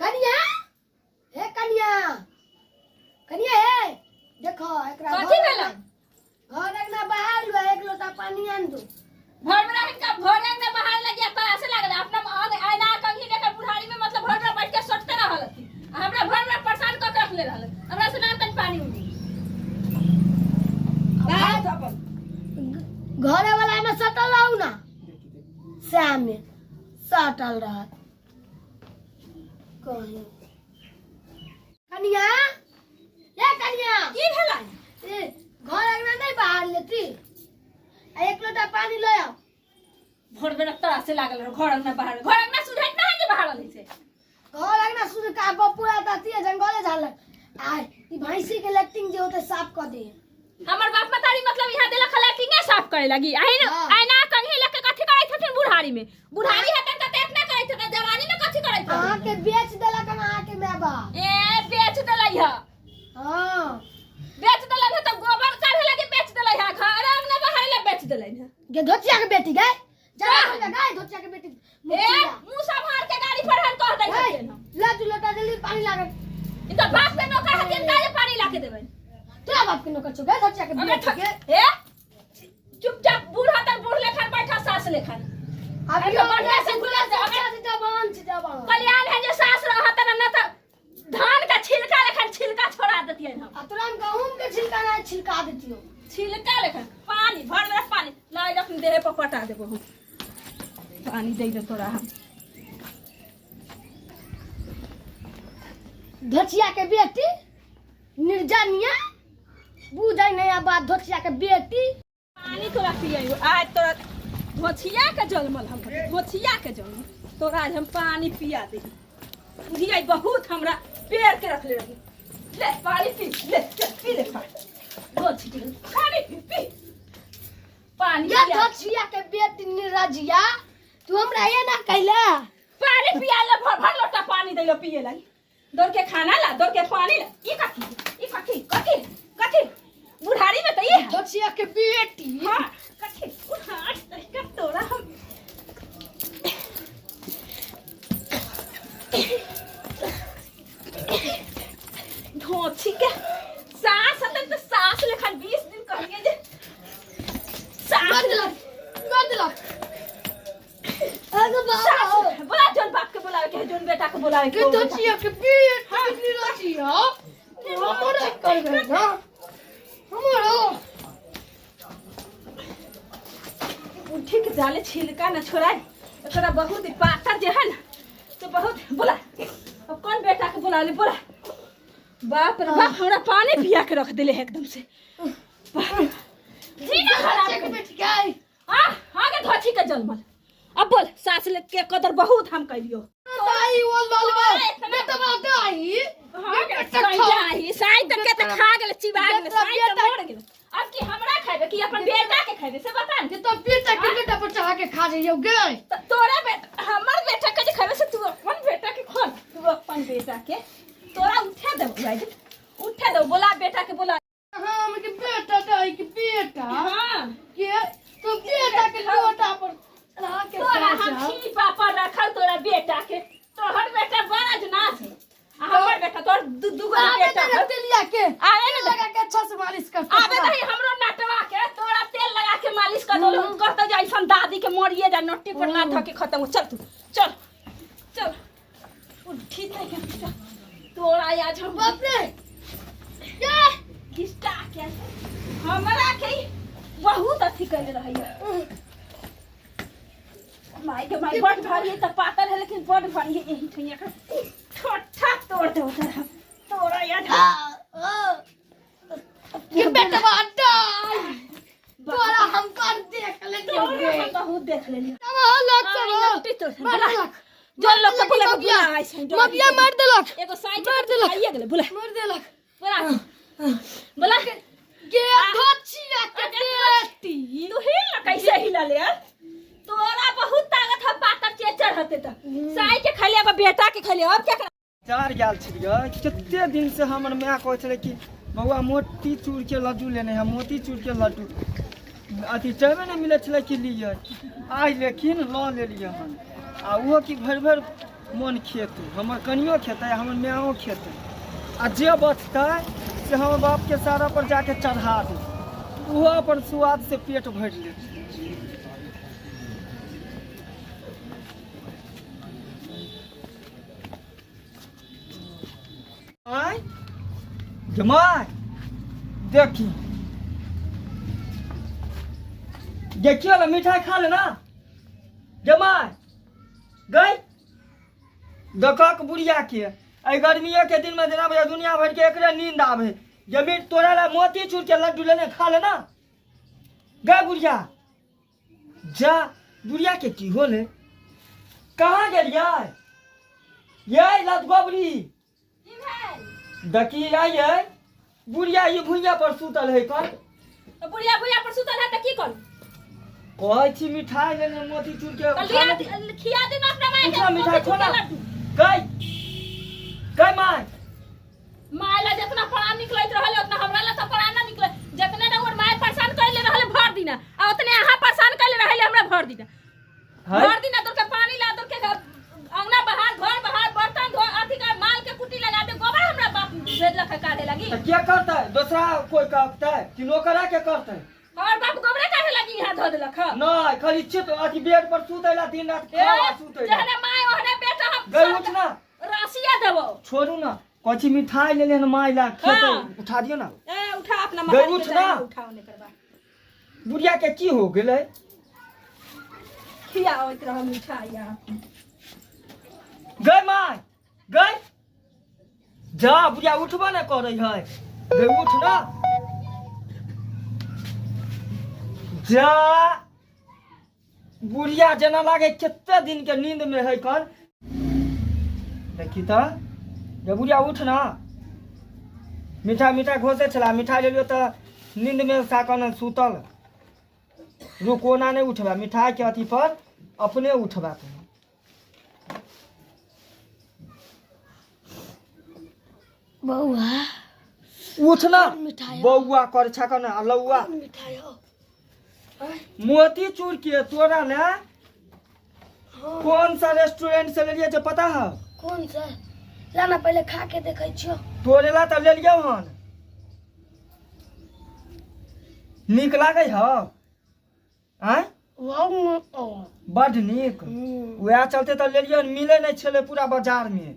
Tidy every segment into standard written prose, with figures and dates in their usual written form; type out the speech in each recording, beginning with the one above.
कनिया हे कनिया कनिया हे देखो एकरा कथी भेला घर एकना बाहर लो एक लोटा पानी आन दो घर में रह के घर में बाहर लग गया तो ऐसे लगला अपना आईना कंघी लेकर बुढ़ारी में मतलब घर में बैठ के सोचते रहल थी हमरा घर में परेशान कर रख ले रहल हमरा से ना तन पानी उनी बात अपन घरे वाला में सटल रहू ना शाम में सटल रहा कहीं कनिया ये कनिया की भेला ए घर अंगना नहीं बाहर लेती एक लोटा पानी ले आओ भोर में रखता से लागल रहो घर में बाहर घर में सुधाई ना है जे बाहर ले से घर अंगना सुध का पूरा दाती है जंगले झाल आय ई भैंसी के लेटिंग जे होते साफ कर दे हमर बाप मतारी मतलब यहां देला खलाटिंग साफ करे लगी आईना कंघी लेके कथि करे छथिन बुढ़ारी में बुढ़ारी हतन त इतना करे थे जवानी में कथि करे थे हां के बेच देला कना के मेबा ए बेच देला है हां बेच देला है तो गोबर काढ़े लगे बेच देला है घर अंगना बाहर ले बेच देला है के धोतिया के बेटी गए जा गए धोतिया के बेटी ए मुंह संभाल के गाड़ी पर हम कह दै छथिन ला दू लोटा जल्दी पानी लागल ई तो बाप के नौकर हथिन काहे पानी लाके देबै तेरा बाप के नौकर छो गए धोतिया के बेटी के ए चुपचाप बूढ़ा तक बूढ़ लेखन बैठा सास लेखन अब तो बढ़िया से खुला से जवान कल्याण है जो सास रहत न त धान का छिलका लेखन छिलका छोड़ा देती है हम तुरंत गहूम के छिलका ना छिलका देती हो छिलका लेखन पानी भर में पानी लाई रख देह पर पटा देबो हम पानी दे दे तोरा हम धोतिया के बेटी निर्जनिया बुझै नहीं बात धोतिया के बेटी पानी तोरा पियो आज तोरा धोछिया के जलमल हम धोछिया के जलमल तोरा आज हम पानी पिया दे बुझिया बहुत हमरा पेड़ के रख ले रही ले पानी पी ले पी ले धोछी पानी पी पानी ये धोतिया के बेटी निर्जिया तू हमरा ये ना कहला पानी पिया ले भर भर लोटा पानी दे लो पिए लगी दौड़ के खाना ला दौड़ के पानी ला ई कथी बुढ़ारी में तो ये धोतिया के बेटी हां कथी उठा का तोरा हम धोछी के सास हतन तो सास लेखन 20 दिन कहिए जे सास कर अरे बाबा बोला जोन बाप के बुलावे के जोन बेटा के बुलावे के धोतिया के बेटी निर्जिया हमरा कर गए ना हमारो उठी के जाले छिलका न छोड़ाई एकरा बहुत पातर जे है ना तो बहुत बोला अब कौन बेटा के बुला ले बोला बाप रे बाप हमरा पानी पिया के रख देले एकदम से ठीक है के बेटी गई हां आगे धोछी के जन्मल अब बोल सास ले के कदर बहुत हम कहियो ताई वो ललवा बेटा बात आई हां के साई तक के खा गेल चिबा गेल साई त मर गेल अब की हमरा खाबे कि अपन बेटा के खाबे से बता कि तो बेटा के बेटा पर चढ़ा के खा जाइयो गए तोरा बेटा हमर बेटा के जे खाबे से तू अपन बेटा के खा तू अपन बेटा के तोरा उठा दे भाई उठा दे बोला बेटा के बोला हां हम के बेटा ताई के बेटा हां के तो बेटा के लोटा पर चढ़ा के तोरा हम छी पापा रखल तोरा बेटा के तोहर बेटा बड़ा जनास है हमर बेटा तोर दुगो बेटा है तेलिया के आवे न लगा के अच्छा से मालिश कर आवे नहीं हमरो नटवा के तोरा तेल लगा के मालिश कर दो कहतो जे ऐसन दादी के मरिए जा नट्टी पर ना धके खत्म चल तू चल चल ठीक है क्या तोरा आज हम बाप रे ये किस्ता के हमरा के बहुत अथी कर रही है माई के माई बड़ भारी है त पातर है लेकिन बड़ भारी है यही ठैया का ठोठा तोड़ दे उधर तोरा याद ये बेटा बाटा तोरा हम कर देख ले बहुत देख लेली लग तो बोला जो लोग के बोला बुला आई छै मबिया मार देलक एगो साइड मार देलक आइए गेले बोला मार देलक बोला बोला के धोतिया के बेटी तू हिल कैसे हिला ले तोरा बहुत ताकत है पातर चेचर हते त साई के खाली अब बेटा के खाली अब क्या चार गेल छियै कते दिन से हमर माय कहै छले कि बउआ मोती चूर के लड्डू लेने है मोती चूर के लड्डू अथी टाइमे नहीं मिले छले कि लिए आज लेकिन ल लेलिए हन आ वो कि भर भर मन खेतै, हमर कनियो खेतै, हमर माओ खेतै, आ जे बचतै से हमर बापके सारा पर जाके चढ़ा दे, ओहो अपन स्वाद से पेट भरि लेतै। आय जमाई देखी देखियो ना, मिठाई खा लेना जमाई गई देखक बुढ़िया के आई गर्मियों के दिन में जना बजे दुनिया भर के एकरे नींद आवे, जमीन तोरा ला मोतीचूर के लड्डू लेने खा लेना गई बुढ़िया जा। बुढ़िया के की होले, कहाँ गेलियै ये लत गोबरी देखी आइए बुढ़िया ये भुइया पर सुतल है कल, तो बुढ़िया बुढ़िया पर सुतल है त की करू? कहै छी मिठाई लेने मोतीचूर के खिया दे अपना माय उठा मिठाई खोला गई गई माय माय ला जितना प्राण निकलैत रहले उतना हमरा ला त प्राण ना निकले, जितने ना और माय परेशान करले रहले भर दिना आ उतने अहाँ परेशान करले रहले हमरा भर दिना तो के पानी ला दो के अंगना बहार घर बहार बर्तन धो अथी का माल के कुटी लगा दे, गोबर हमरा बाप भेज लख काढ़े लगी त क्या करतै, दूसरा कोई करतै कि नौकरा के करतै? और बाप गोबरे काढ़े लगी यहां धो देलख नहीं खाली चित अथी बेड पर सुतैला दिन रात खावा सुतैला जहने माय ओहने बेटा हम गई उठ ना राशिया देबो छोड़ू ना, कथी मिठाई ले लेन माय ला खेतै, उठा दियो ना ए उठा अपना गई उठ ना, उठाओ ने करबा बुढ़िया के की हो गेलै खिया होइत रह मिठाई यहां गई माय गई जा, बुढ़िया उठबा न करे है गई उठ ना जा। बुढ़िया जना लागे कितने दिन के नींद में है कल देखी तो जब बुढ़िया उठ ना, मीठा मीठा घोषे छला मिठाई ले लियो तो नींद में साकन सुतल, रुको ना नहीं उठबा मिठाई के अथी पर अपने उठबा तुम बउआ उठना मिठाई बउआ कर छकन लौआ मिठाई हो मोती चूर के तोरा ले कौन सा रेस्टोरेंट से ले लिया जो पता है? कौन सा लाना पहले खा के देखै छियो, तोरे ला तब ले लियो हन नीक लागे है आय बड़ नीक, वह चलते तो ले लियो, मिले नहीं छले पूरा बाजार में।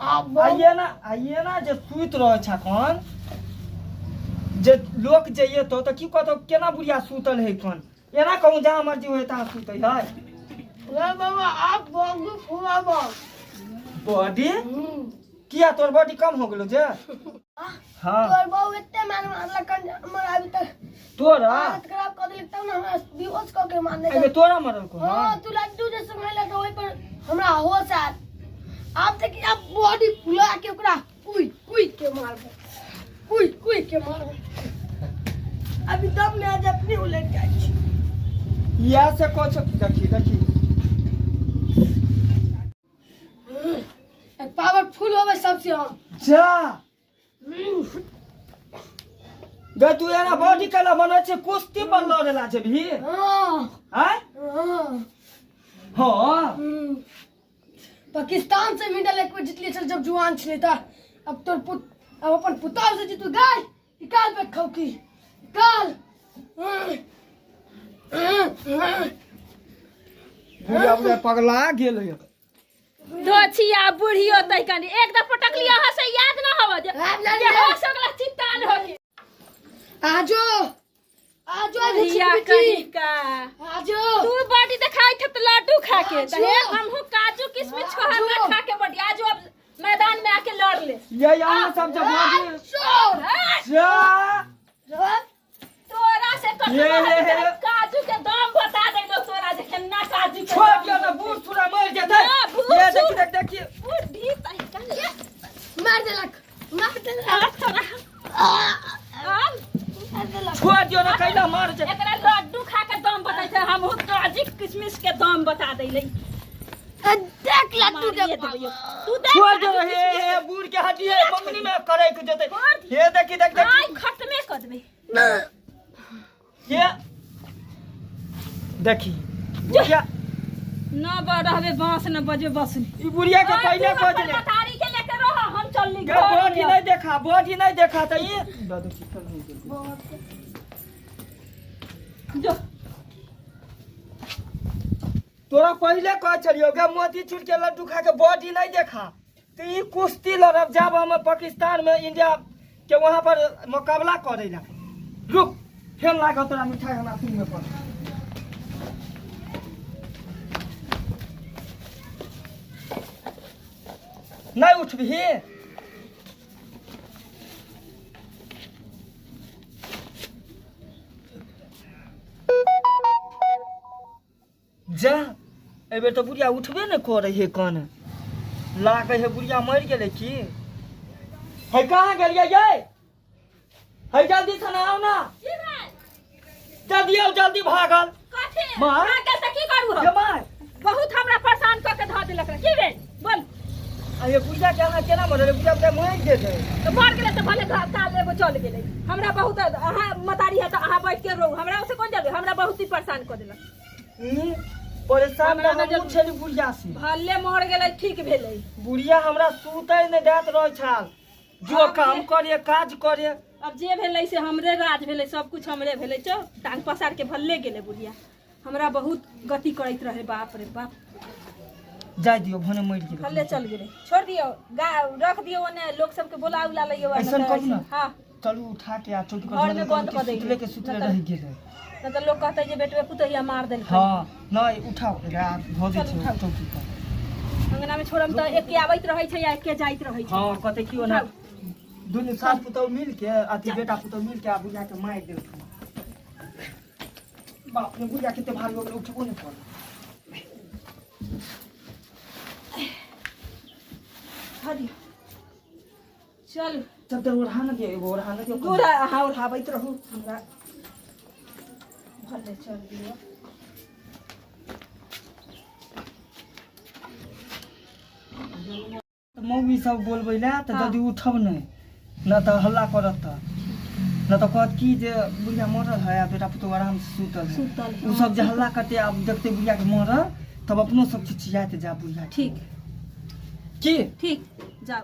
आइए ना जे सुत रह छकन जे लोक जइए तो की कहतो केना बुढ़िया सुतल है कन, एना कहूँ जहाँ मर्जी हो तहाँ सुते है बाबा आप बॉडी फुलाबो बॉडी किया तोर बॉडी कम हो गेलो जे? हाँ तोर बहु एते मान मारला कन हमर अभी तक तोरा हालत खराब कर देलक तब ना हमरा बेहोश क के मारने अबे तोरा मरल को हां तू लड्डू जे समझला तो ओइ पर हमरा होश आ आप देखि अब बॉडी फुला के ओकरा कुई कुई के मारबो कुई के मारबो, अभी दम ने आज अपनी उलट जाय छी या से कुछ देखी देखी पावरफुल होवे सबसे हम जा गे तू एना बॉडी कला बने छे कुश्ती पर लड़ेला छे भी हां हैं हां हां पाकिस्तान से मेडल एक बार जीतली चल जब जुआन छले त अब तोर पुत अब अपन पुताल से जीतू गाय निकाल पे खौकी निकाल बुढ़िया पगला गेल है दोछिया बुढ़ियो तै कनी एक द पटक लिया हसे याद ना होव जे हो सकला चित्तान हो के आजो आजो बुढ़िया कनी का आजो तू बॉडी दिखाई थ लड्डू खा के त हमहु काजू किशमिश को हम खा के बॉडी आजो अब मैदान में आके लड़ ले ये यहाँ सब जब बॉडी जा तोरा से काजू के दाम बता दे दो, तोरा जे केना काजू के छोड़ दिया ना बूढ़ पूरा मर जाता है ये देखिए देखिए बूढ़ी तई कन मार देलक छोड़ दियो ना कैला मार जाता एकरा लड्डू खा के दाम बताई थे हम काजू किशमिश के दाम बता देले देख लड्डू के तू देख छोड़ दो हे बूढ़ के हड्डी है मंगनी में करे के जते हे देखी देख देख आई खत्मे कर देबे ये देखी बुढ़िया न बढ़ावे बांस न बजे बसनी ई बुढ़िया के पहले खोज ले मतारी के लेके रहो हम चलली गे बॉडी नहीं देखा त ई दादू चिकन नहीं दे जो तोरा पहले कह चलियो गे मोती चूर के लड्डू खा के बॉडी नहीं देखा तो ई कुश्ती लड़ब जब हम पाकिस्तान में इंडिया के वहां पर मुकाबला करे ला रुक फेन लाग तोरा मिठाई हमरा सिंह में पड़ नहीं उठबी जा एबे तो बुढ़िया उठबे न करे हे कान लागे हे बुढ़िया मर गेले की है कहाँ गेलिए ये है जल्दी से आओ ना जल्दी आओ जल्दी भागल कथि माँ? के से की करू हम जमाई बहुत हमरा परेशान क के ध देलक रे। की रे बोल आ ये बुढ़िया के अहाँ केना मरले बुढ़िया के मर गेले तो मर गेले तो भले काल लेबो चल गेले हमरा बहुत अहाँ मतारी है तो अहाँ बैठ के रो हमरा से कोन जल्दी हमरा बहुत ही परेशान क देलक परेशान हमरा ना न जब- छली बुढ़िया से भले मर गेले ठीक भेले बुढ़िया हमरा सुतै नै देत रह छाल जो हाँ, काम ये- करे काज करे अब जे भेले से हमरे राज भेले सब कुछ हमरे भेले चो टांग पसार के भल्ले गेले बुढ़िया हमरा बहुत गति करैत रहे बाप रे बाप जाय दियो भने मर गेले भल्ले चल गेले छोड़ दियो रख दियो ओने लोग सबके बोला उला लियो ऐसन करू ना हां चलू उठा के आ चौकी घर में बंद कर देंगे। सुतले के सुतले रह गेले न तो लोग कहते जे बेटवे पुतहिया मार देल हां नहीं उठाओ रात भ दे चल, उठाओ। चौकी पर अंगना में छोड़म तो एक के आवैत रहै छै या एक के जाइत रहै छै हां कते कियो ना दुनु सास पुतौ मिल के अति बेटा पुतौ मिल के आ बुझा के मार देल बाप रे बुझा केते भारी हो गेल उठबो नहीं कर हदी चल चद्दर ओढ़ान के एगो ओढ़ान के पूरा हाउर हावैत रहू हमरा भले चल दियो मौगी सब बोलबै ना त हाँ। जल्दी उठब नहीं न त हल्ला करत त न त कहत की जे बुढ़िया मरल है आ बेटा पुतो आराम से सुतल है सुतल है। उ सब जे हल्ला करते अब देखते बुढ़िया के मरल तब अपनो सब चिचियाते जा बुढ़िया ठीक की ठीक जाओ